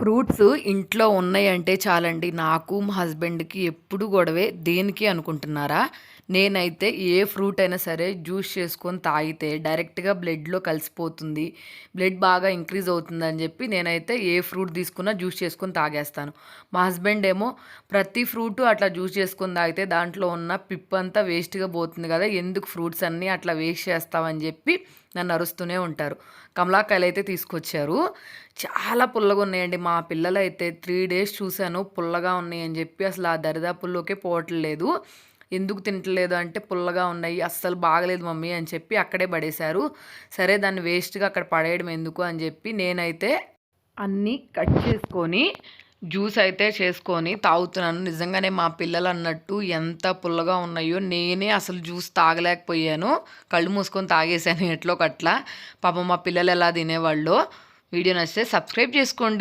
Fruits ఇంట్లో ఉన్నాయంటే చాలండి. నాకు, మా హస్బెండ్‌కి ఎప్పుడు గొడవే. దేనికి అనుకుంటున్నారా? నేనైతే ఏ ఫ్రూట్ అయినా సరే జ్యూస్ చేసుకొని తాగితే డైరెక్ట్‌గా బ్లడ్‌లో కలిసిపోతుంది. బ్లడ్ బాగా ఇంక్రీజ్ అవుతుందని చెప్పి నేనైతే ఏ ఫ్రూట్ తీసుకున్నా జ్యూస్ చేసుకొని తాగేస్తాను. మా హస్బెండ్ ఏమో ప్రతి ఫ్రూటు అట్లా జ్యూస్ చేసుకొని తాగితే దాంట్లో ఉన్న పిప్పంతా వేస్ట్‌గా పోతుంది కదా! ఎందుకు ఫ్రూట్స్ అన్నీ అట్లా వేస్ట్ చేస్తావని చెప్పి నన్ను అరుస్తూనే ఉంటారు. కమలాకాయలైతే తీసుకొచ్చారు. చాలా పుల్లగున్నాయండి. మా పిల్లలైతే 3 డేస్ చూసాను పుల్లగా ఉన్నాయని జెప్పి అసలు ఆ దరిదాపుల్లోకే పోవట్లేదు. ఎందుకు తింటలేదు అంటే పుల్లగా ఉన్నాయి. అస్సలు బాగలేదు మమ్మీ అని చెప్పి అక్కడే పడేశారు. సరే దాన్ని వేస్ట్‌గా అక్కడ పడేయడం ఎందుకు అని జెప్పి నేనైతే అన్నీ కట్ చేసుకొని జ్యూస్ అయితే చేసుకొని తాగుతున్నాను. నిజంగానే మా పిల్లలన్నట్టు ఎంత పుల్లగా ఉన్నాయో నేనే అసలు జ్యూస్ తాగలేకపోయాను. కళ్ళు మూసుకొని తాగేసాను ఎట్లోకట్లా. పాపం మా పిల్లలు ఎలా తినేవాళ్ళో. వీడియో నచ్చితే సబ్స్క్రైబ్ చేసుకోండి.